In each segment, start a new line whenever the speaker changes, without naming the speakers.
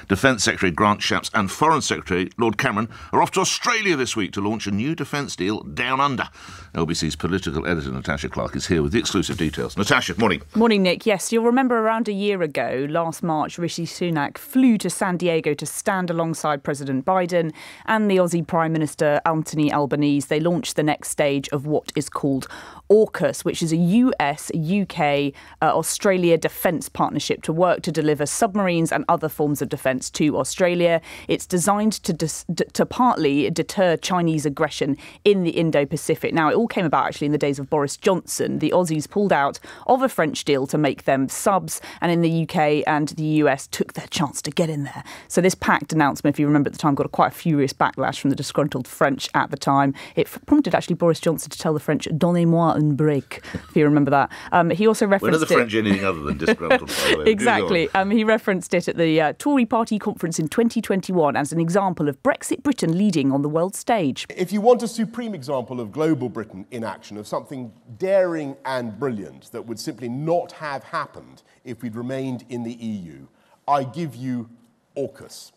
Defence Secretary Grant Shapps and Foreign Secretary Lord Cameron are off to Australia this week to launch a new defence deal down under. LBC's political editor Natasha Clark is here with the exclusive details. Natasha, morning.
Morning, Nick. Yes, you'll remember around a year ago, last March, Rishi Sunak flew to San Diego to stand alongside President Biden and the Aussie Prime Minister Anthony Albanese. They launched the next stage of what is called AUKUS, which is a US, UK, Australia defence partnership to work to deliver submarines and other forms of defence to Australia. It's designed to partly deter Chinese aggression in the Indo-Pacific. Now, it all came about actually in the days of Boris Johnson. The Aussies pulled out of a French deal to make them subs, and in the UK and the US took their chance to get in there. So this pact announcement, if you remember at the time, got quite a furious backlash from the disgruntled French at the time. It prompted actually Boris Johnson to tell the French, "Donnez-moi un break," if you remember that. He also referenced
When are the French anything other than disgruntled, by the way?
Exactly. He referenced it at the Tory party conference in 2021 as an example of Brexit Britain leading on the world stage.
If you want a supreme example of global Britain in action, of something daring and brilliant that would simply not have happened if we'd remained in the EU, I give you AUKUS.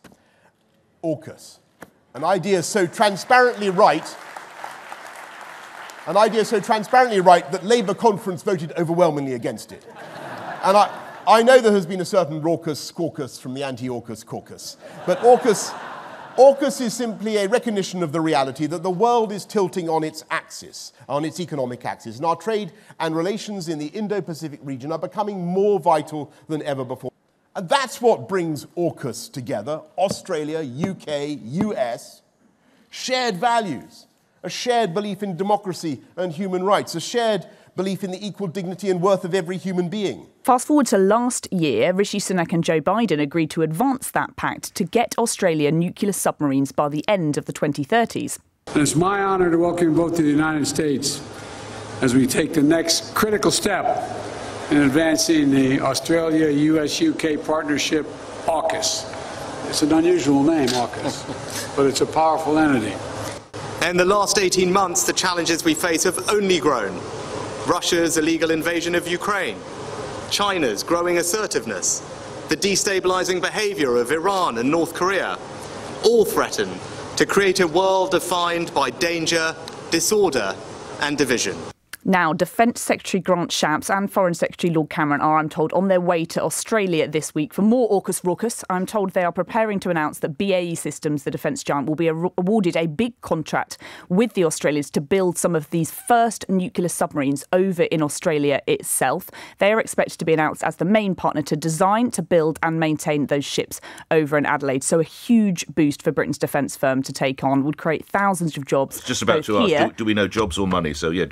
AUKUS. An idea so transparently right that Labour conference voted overwhelmingly against it. And I know there has been a certain raucous caucus from the anti-AUKUS caucus, but AUKUS is simply a recognition of the reality that the world is tilting on its axis, on its economic axis, and our trade and relations in the Indo-Pacific region are becoming more vital than ever before. And that's what brings AUKUS together: Australia, UK, US, shared values, a shared belief in democracy and human rights, a shared belief in the equal dignity and worth of every human being.
Fast forward to last year, Rishi Sunak and Joe Biden agreed to advance that pact to get Australia nuclear submarines by the end of the 2030s.
And it's my honour to welcome you both to the United States as we take the next critical step in advancing the Australia-US-UK partnership, AUKUS. It's an unusual name, AUKUS, but it's a powerful entity.
In the last 18 months, the challenges we face have only grown. Russia's illegal invasion of Ukraine, China's growing assertiveness, the destabilizing behavior of Iran and North Korea, all threaten to create a world defined by danger, disorder, and division.
Now, Defence Secretary Grant Shapps and Foreign Secretary Lord Cameron are, I'm told, on their way to Australia this week for more AUKUS raucous. I'm told they are preparing to announce that BAE Systems, the defence giant, will be awarded a big contract with the Australians to build some of these first nuclear submarines over in Australia itself. They are expected to be announced as the main partner to design, to build and maintain those ships over in Adelaide. So a huge boost for Britain's defence firm to take on, would create thousands of jobs.
Just about to ask, do we know jobs or money? So, yeah,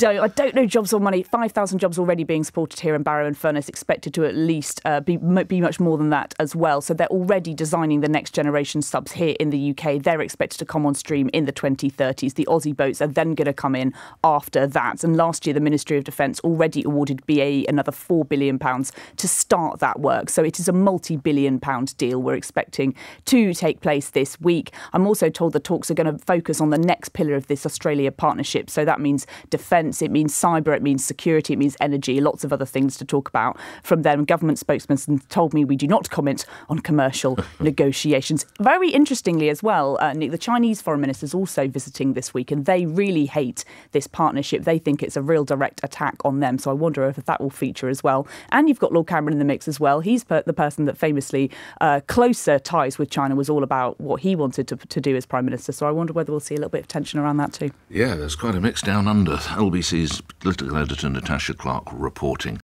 I don't know jobs or money. 5,000 jobs already being supported here in Barrow and Furness, expected to at least be much more than that as well. So they're already designing the next generation subs here in the UK. They're expected to come on stream in the 2030s. The Aussie boats are then going to come in after that. And last year, the Ministry of Defence already awarded BAE another £4 billion to start that work. So it is a multi-billion-pound deal we're expecting to take place this week. I'm also told the talks are going to focus on the next pillar of this Australia partnership. So that means defence, it means cyber, it means security, it means energy, lots of other things to talk about from them. Government spokesman told me we do not comment on commercial negotiations. Very interestingly as well, Nick, the Chinese foreign minister is also visiting this week, and they really hate this partnership. They think it's a real direct attack on them. So I wonder if that will feature as well. And you've got Lord Cameron in the mix as well. He's the person that famously closer ties with China was all about what he wanted to do as Prime Minister. So I wonder whether we'll see a little bit of tension around that too.
Yeah, there's quite a mix down under. LBC's political editor Natasha Clark reporting.